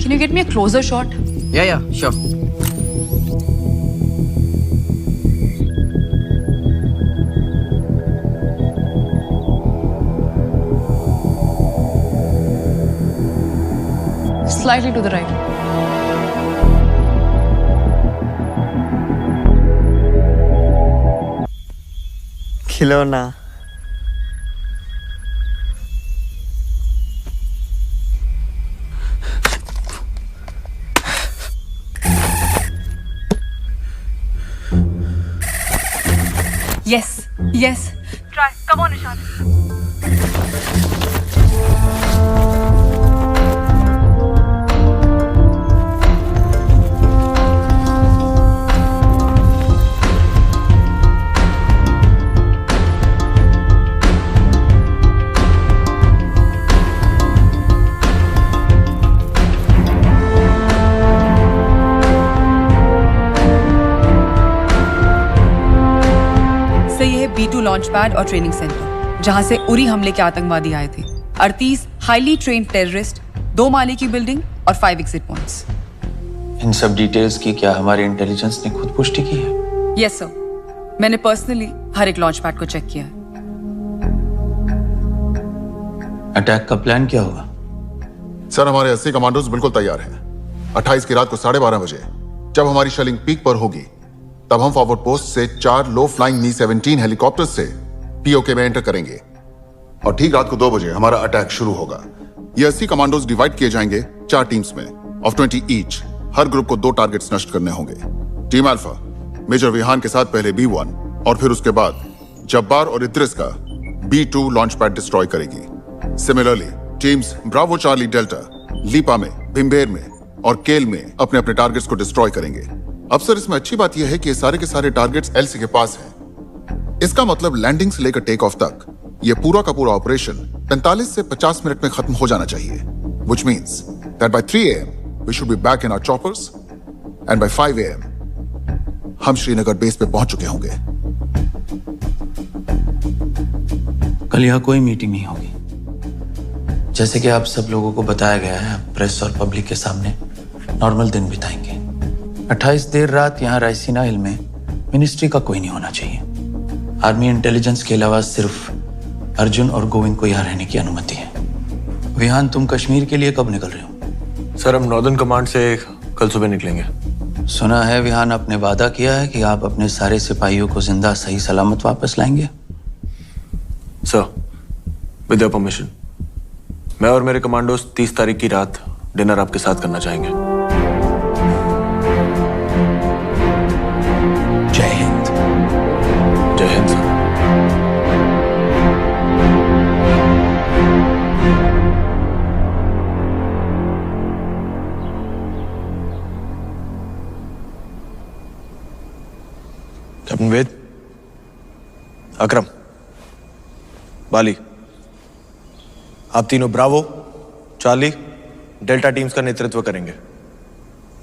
Can you get me a closer shot? Yeah, sure. Slightly to the right. खिलौना। Yes. Try. Come on, Ishan. B2 launch pad और ट्रेनिंग सेंटर, जहां से उरी हमले के आतंकवादी आए थे। 38 हाईली ट्रेन्ड टेररिस्ट, 2 माले की बिल्डिंग और 5 एग्जिट पॉइंट्स। इन सब डिटेल्स की क्या हमारी इंटेलिजेंस ने खुद पुष्टि की है? यस सर, मैंने पर्सनली हर एक लॉन्च पैड को चेक किया है। अटैक का प्लान क्या होगा? सर हमारे 80 कमांडोज बिल्कुल तैयार हैं। 28 की रात को 12:30 बजे जब हमारी शेलिंग पीक पर होगी, तब हम फॉरवर्ड पोस्ट से 4 लो फ्लाइंग Mi-17 हेलीकॉप्टर से POK में एंटर करेंगे और ठीक रात को 2 बजे हमारा अटैक शुरू होगा। ये 80 कमांडोज डिवाइड किए जाएंगे 4 टीम्स में ऑफ 20 ईच। हर ग्रुप को 2 टारगेट्स नष्ट करने होंगे। टीम अल्फा मेजर विहान के साथ पहले B1 और फिर उसके बाद जब्बार और इद्रिस का B2 लॉन्च पैड डिस्ट्रॉय करेगी। Similarly teams Bravo Charlie Delta Leepa में, भिम्बेर में और केल में अपने अपने टारगेट्स को डिस्ट्रॉय करेंगे। अब सर इसमें अच्छी बात यह है कि ये सारे के सारे टारगेट्स LC के पास हैं। इसका मतलब लैंडिंग से लेकर टेक ऑफ तक ये पूरा का पूरा ऑपरेशन 45 से 50 मिनट में खत्म हो जाना चाहिए। Which means that by 3 AM we should be back in our choppers and by 5 AM हम श्रीनगर बेस पे पहुंच चुके होंगे। कल यहाँ कोई मीटिंग नहीं होगी। जैसे कि आप सब लोगों को बताया गया है, प्रेस और पब्लिक के सामने नॉर्मल दिन बिताएंगे। 28 देर रात यहाँ रायसीना हिल में मिनिस्ट्री का कोई नहीं होना चाहिए। आर्मी इंटेलिजेंस के अलावा सिर्फ अर्जुन और गोविंद को यहाँ रहने की अनुमति है। विहान, तुम कश्मीर के लिए कब निकल रहे हो? सर हम नॉर्दर्न कमांड से कल सुबह निकलेंगे। सुना है विहान आपने वादा किया है कि आप अपने सारे सिपाहियों को जिंदा सही सलामत वापस लाएंगे। सर विद योर परमिशन, मैं और मेरे कमांडोज 30 तारीख की रात डिनर आपके साथ करना चाहेंगे। जय हिंद। जय हिंद सर। कैप्टन वेद, अकरम, बाली, आप तीनों ब्रावो, चार्ली, डेल्टा टीम्स का नेतृत्व करेंगे।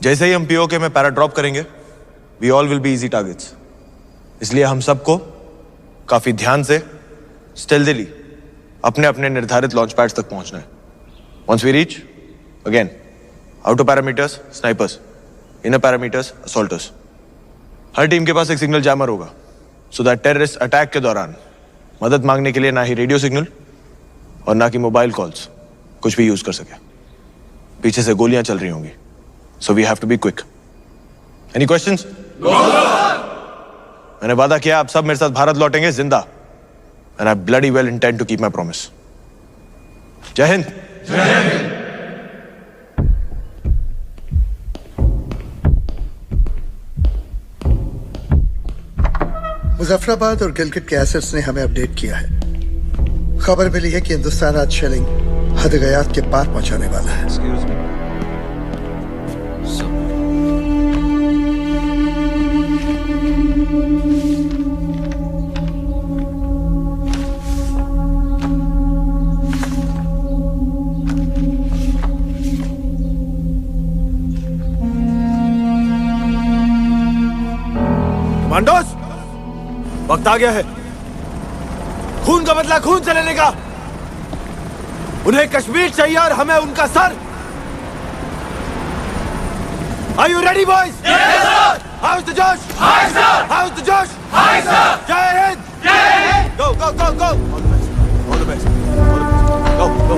जैसे ही हम POK में पैरा ड्रॉप करेंगे, we all will be easy targets. इसलिए हम सबको काफी ध्यान से, स्टेल्थीली अपने अपने निर्धारित लॉन्च पैड्स तक पहुंचना है। Once we reach, again, outer parameters, snipers, inner parameters, assaulters. Her team के पास एक सिग्नल जैमर होगा, so that terrorist अटैक के दौरान मदद मांगने के लिए ना ही रेडियो सिग्नल और ना कि मोबाइल कॉल्स कुछ भी यूज कर सके। पीछे से गोलियां चल रही होंगी, so we have to be quick. Any questions? मैंने वादा किया आप सब मेरे साथ भारत लौटेंगे जिंदा, and I bloody well intend to keep my promise. जय हिंद। मुजफ्फराबाद और गिलगिट के एसेट्स ने हमें अपडेट किया है। खबर मिली है कि हिंदुस्तान आज शेलिंग हद-ए-गयात के पार पहुंचाने वाला है। कमांडोस, वक्त आ गया है खून का बदला खून से लेने का। उन्हें कश्मीर चाहिए और हमें उनका sir. Are you ready, boys? Yes, sir. How's the Josh? Hi, sir. How's the Josh? Hi, sir. Jai Hind. Jai Hind. Go, go, go, go. All the best. All the best. All the best. Go, go.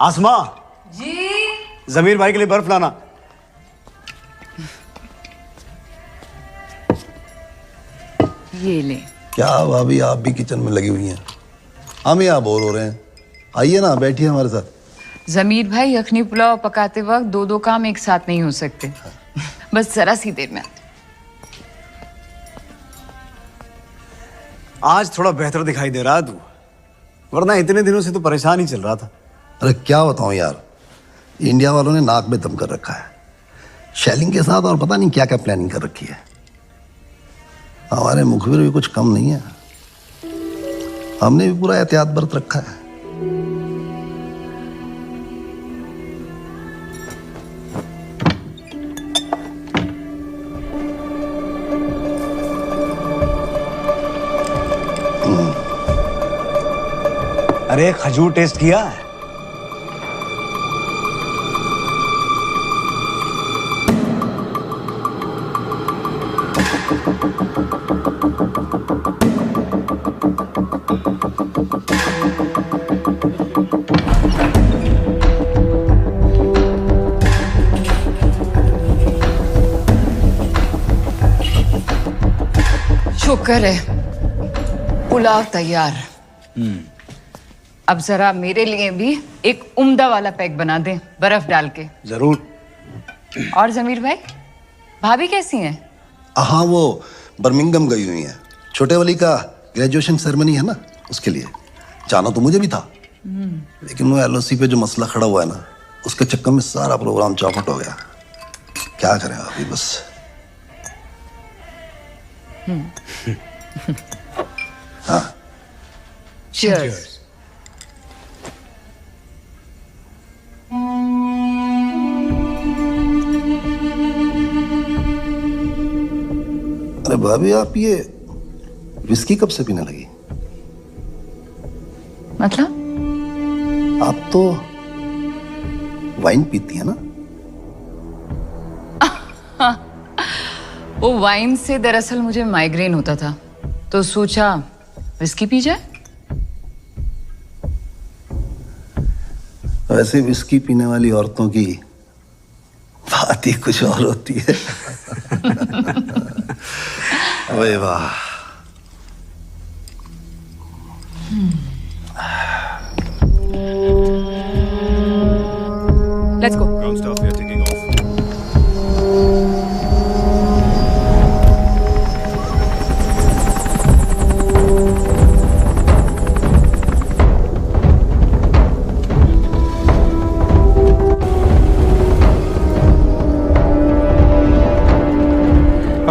आसमा जी, जमीर भाई के लिए बर्फ लाना। ये ले। क्या भाभी आप भी किचन में लगी हुई हैं? हम यहाँ बोर हो रहे हैं, आइए ना बैठिए हमारे साथ। जमीर भाई यखनी पुलाव पकाते वक्त दो दो काम एक साथ नहीं हो सकते। बस जरा सी देर में आते। आज थोड़ा बेहतर दिखाई दे रहा है तू, वरना इतने दिनों से तो परेशान ही चल रहा था। अरे क्या बताऊं यार, इंडिया वालों ने नाक में दम कर रखा है शेलिंग के साथ, और पता नहीं क्या क्या प्लानिंग कर रखी है। हमारे मुखबिर भी कुछ कम नहीं है, हमने भी पूरा एहतियात बरत रखा है। अरे खजूर टेस्ट किया है? शुक्र है पुलाव तैयार। अब जरा मेरे लिए भी एक उम्दा वाला पैक बना दें बर्फ डाल के। जरूर। और जमीर भाई, भाभी कैसी हैं? हाँ, वो बर्मिंघम गई हुई है, छोटे वाली का ग्रेजुएशन सेरेमनी है ना, उसके लिए जाना तो मुझे भी था, लेकिन वो एलओसी पे जो मसला खड़ा हुआ है ना, उसके चक्कर में सारा प्रोग्राम चौपट हो गया। क्या करें अभी, बस। हाँ, Cheers. अरे भाभी, आप ये विस्की कब से पीने लगी? मतलब? आप तो वाइन पीती है ना? वो वाइन से दरअसल मुझे माइग्रेन होता था, तो सोचा विस्की पी जाए। वैसे विस्की पीने वाली औरतों की बात ही कुछ और होती है। ओए वाह। Let's go. Ground staff, we are taking off.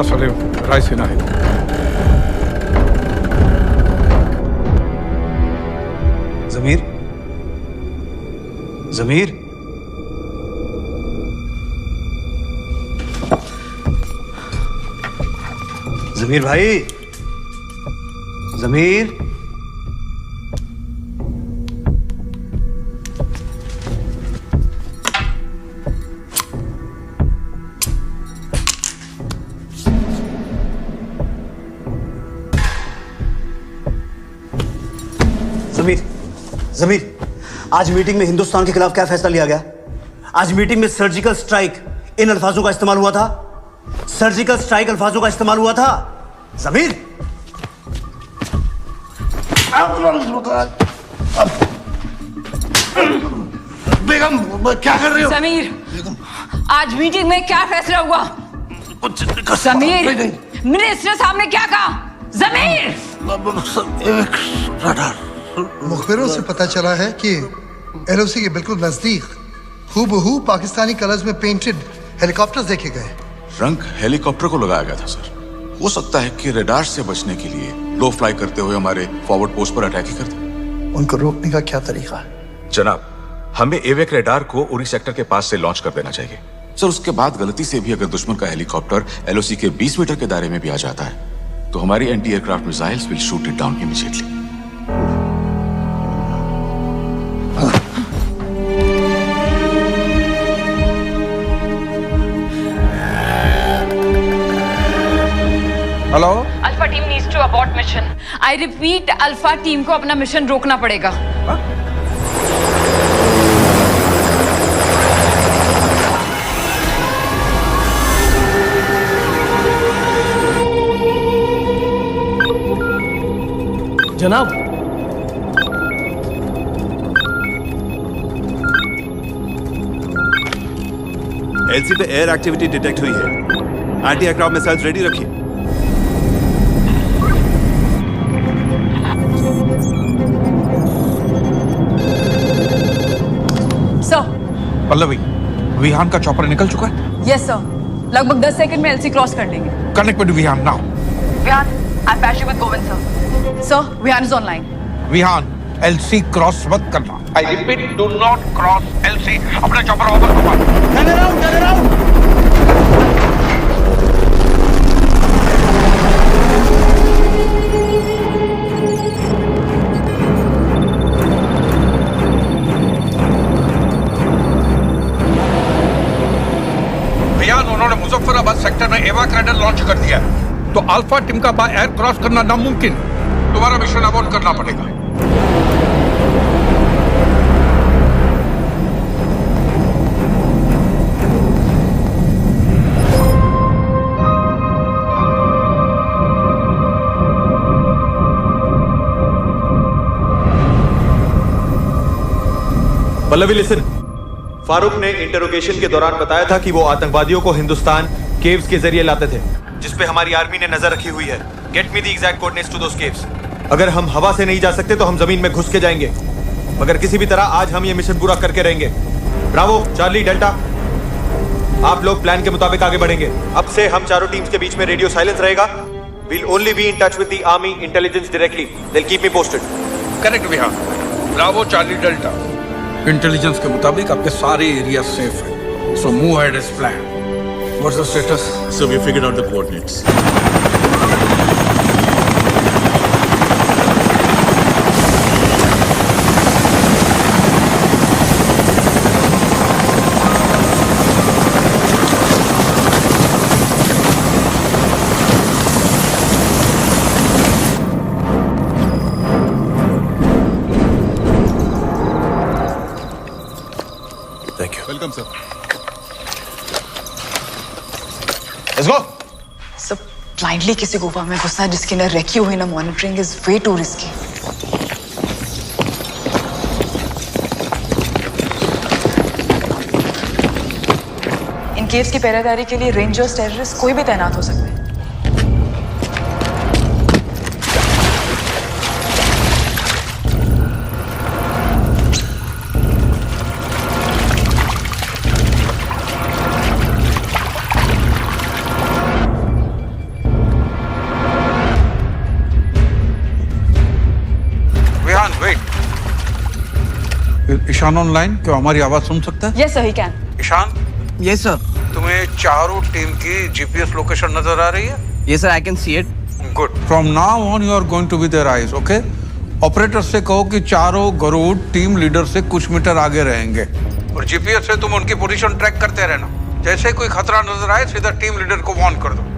Sorry, rice in ahead. जमीर, जमीर, जमीर भाई, जमीर। जमीर, जमीर, आज मीटिंग में हिंदुस्तान के खिलाफ क्या फैसला लिया गया? आज मीटिंग में सर्जिकल स्ट्राइक इन अल्फाजों का इस्तेमाल हुआ था। सर्जिकल स्ट्राइक अल्फाजों का इस्तेमाल हुआ था। जमीर, बेगम क्या कर रहे हो? समीर, आज मीटिंग में क्या फैसला हुआ? समीर, मिनिस्टर साहब ने क्या कहा? जमीर, मुखबिरों से पता चला है कि एलओसी के बिल्कुल नजदीक हूबहू पाकिस्तानी कलर्स में पेंटेड हेलीकॉप्टर्स देखे गए। रंग हेलीकॉप्टर को लगाया गया था सर। हो सकता है कि रडार से बचने के लिए लो फ्लाई करते हुए हमारे फॉरवर्ड पोस्ट पर अटैक ही करते। उनको रोकने का क्या तरीका है? जनाब, हमें एवेक रडार को उरी सेक्टर के पास से लॉन्च कर देना चाहिए सर। उसके बाद गलती से भी अगर दुश्मन का हेलीकॉप्टर एलओसी के 20 मीटर के दायरे में भी आ जाता है तो हमारी anti aircraft missiles will shoot it down immediately. Hello, alpha team needs to abort mission. I repeat, alpha team को अपना मिशन रोकना पड़ेगा। जनाब, एलसी पे एयर एक्टिविटी डिटेक्ट हुई है। एंटी एयरक्राफ्ट मिसाइल्स रेडी रखिए। पल्लवी, विहान का चॉपर निकल चुका है? यस सर, लगभग 10 सेकंड में एलसी क्रॉस कर लेंगे। Connect with Vihan now. Vihan, I patch you with Govind sir. Sir, Vihan is online. Vihan, LC cross मत करना। I repeat, do not cross LC. अपना चॉपर ओवर करवा। Turn around, turn around. उन्होंने मुजफ्फराबाद सेक्टर में एवाक रडार लॉन्च कर दिया है, तो अल्फा टीम का बाय एयर क्रॉस करना नामुमकिन। दोबारा मिशन अबॉर्ट करना पड़ेगा। पल्लवी लिसन, फारूक ने इंटरोगेशन के दौरान बताया था कि वो आतंकवादियों को हिंदुस्तान केव्स के जरिए लाते थे, जिस पे हमारी आर्मी ने नजर रखी हुई है। Get me the exact coordinates to those caves. अगर हम हवा से नहीं जा सकते तो हम जमीन में घुस के जाएंगे, मगर किसी भी तरह आज हम ये मिशन पूरा करके रहेंगे। ब्रावो, चार्ली, डेल्टा, आप लोग प्लान के मुताबिक आगे बढ़ेंगे। अब से हम चारों टीम्स के बीच में रेडियो साइलेंस रहेगा। We'll only be in touch with the army intelligence directly. They'll keep me posted. Correct Vihan. Bravo, Charlie, delta. Intelligence के मुताबिक आपके सारे एरिया सेफ है, so move ahead as plan. What's the status? So we figured out the coordinates. Welcome sir. Let's go. सब blindly किसी गुफा में घुसना जिसकी ना रेकी हुई ना monitoring is way to risky. In caves की पहरेदारी के लिए रेंजर्स, टेररिस्ट कोई भी तैनात हो सकते हैं। ईशान ऑनलाइन, क्या हमारी आवाज सुन सकता है? Yes sir, he can. Ishaan. Yes sir. तुम्हें चारों टीम की जीपीएस लोकेशन नजर आ रही है? Yes sir, I can see it. Good. From now on you are going to be their eyes, okay? Operator से कहो कि चारों गरुड़ टीम लीडर से कुछ मीटर आगे रहेंगे और जीपीएस से तुम उनकी पोजीशन ट्रैक करते रहना। जैसे कोई खतरा नजर आए सीधा टीम लीडर को वार्न कर दो।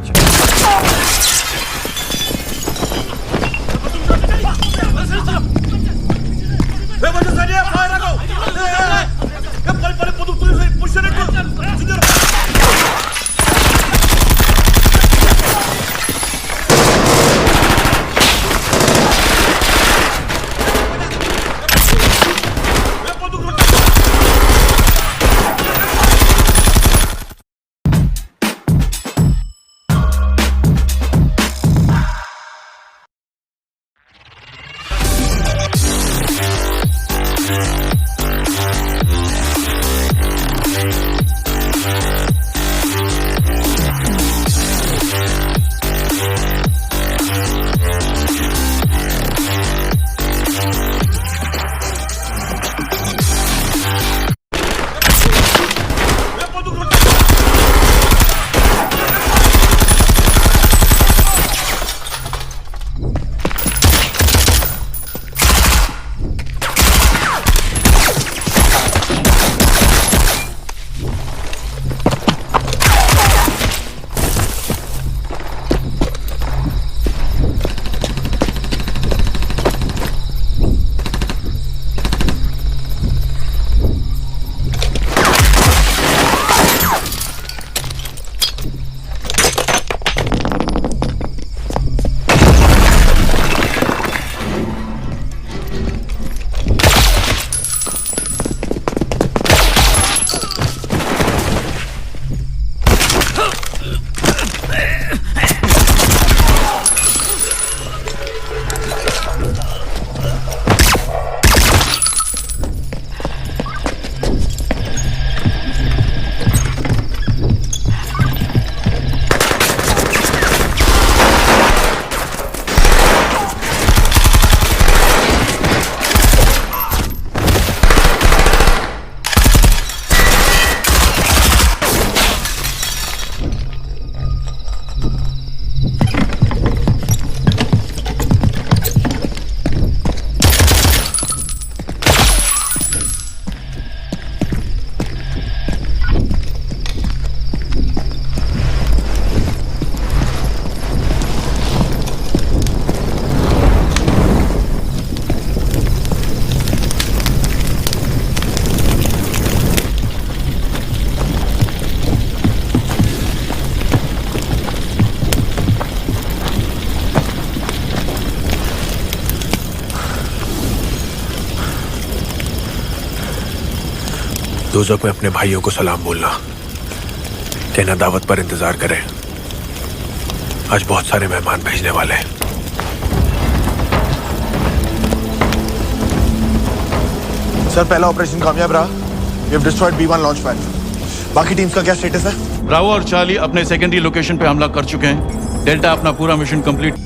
दोजक में अपने भाइयों को सलाम बोलना, कहना दावत पर इंतजार करें, आज बहुत सारे मेहमान भेजने वाले हैं। सर पहला ऑपरेशन कामयाब रहा। We have destroyed B1 launch pad. बाकी टीम्स का क्या स्टेटस है? ब्रावो और चार्ली अपने सेकेंडरी लोकेशन पे हमला कर चुके हैं। डेल्टा अपना पूरा मिशन कंप्लीट।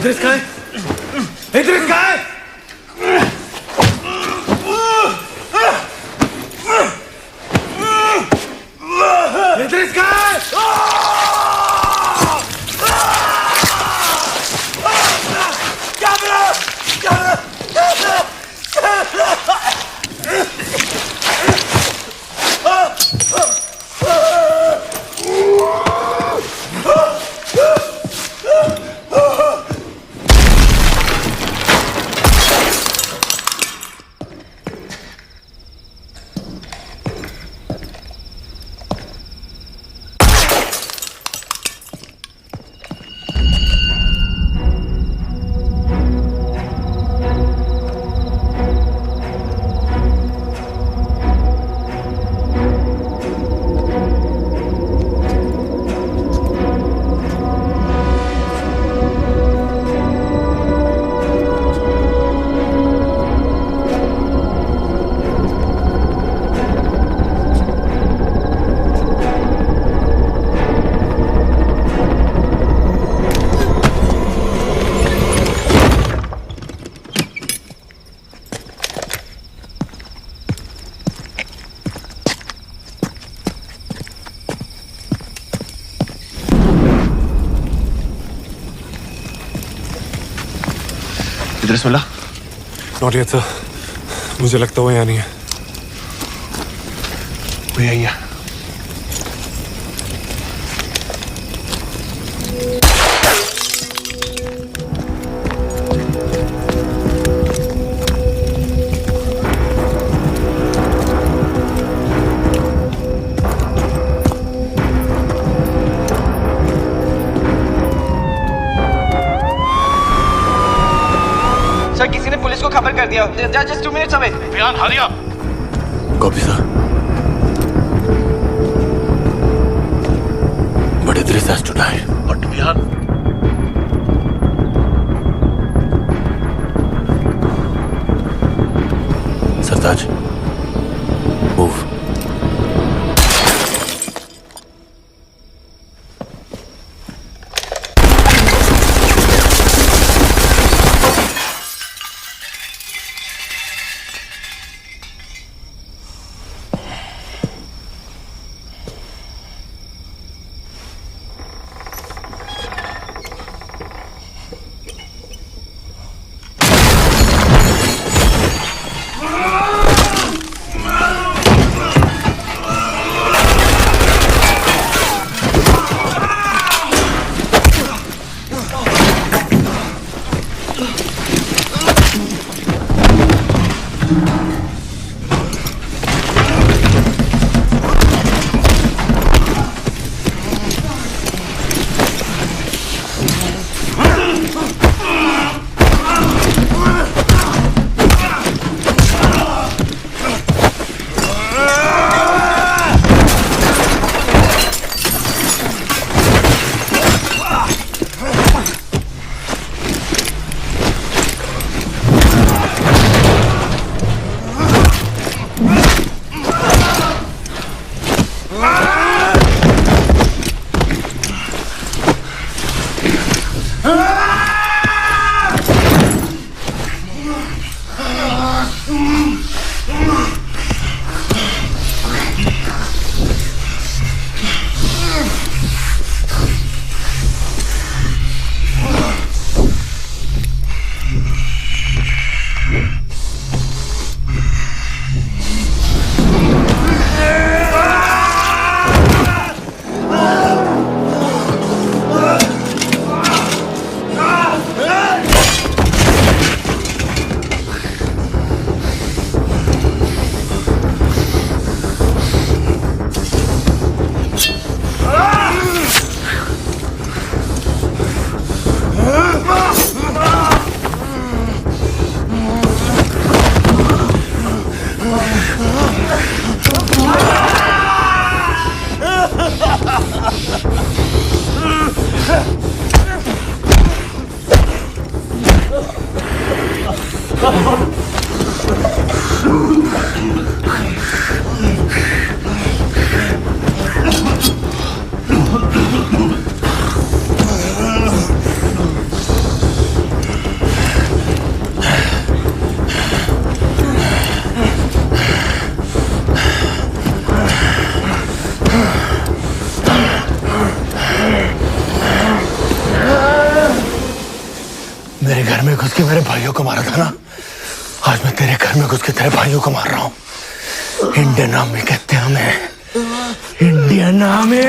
इद्रिस कहाँ है? इद्रिस कहाँ है? इद्रिस कहाँ है? क्या मिला? क्या मिला? एड्रेस मिला? नॉट येट सर, मुझे लगता है वो यहाँ नहीं है। वो यही है। सर किसी ने पुलिस को खबर कर दिया। Just 2 minutes away. बयान हारिया। Copy sir. But Idris has to die. But Bihan. Sartaj, move. मेरे घर में घुस के मेरे भाइयों को मारा था ना, आज मैं तेरे घर में घुस के तेरे भाइयों को मार रहा हूँ। इंडियन आर्मी कहते हैं हमें, इंडियन आर्मी।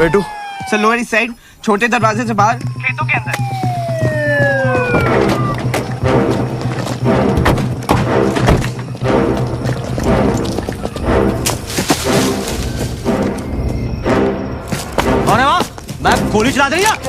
बेटू सर लोअर ईस्ट साइड, छोटे दरवाजे से बाहर, खेतों के अंदर। कौन है वहाँ? मैं गोली चला दे रही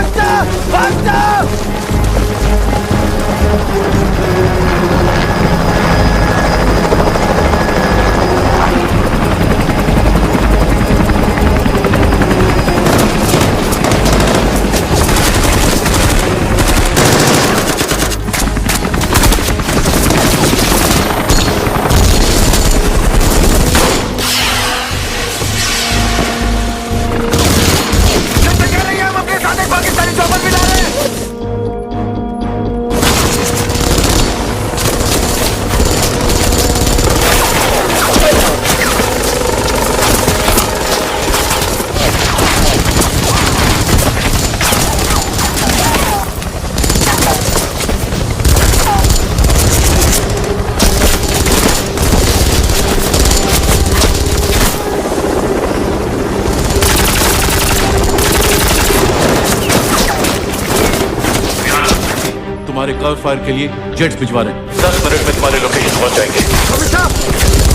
भाग जा, भाग जा। तुम्हारे कवर फायर के लिए जेट्स भिजवा रहे हैं। 10 मिनट में तुम्हारे लोकेशन पहुंच जाएंगे।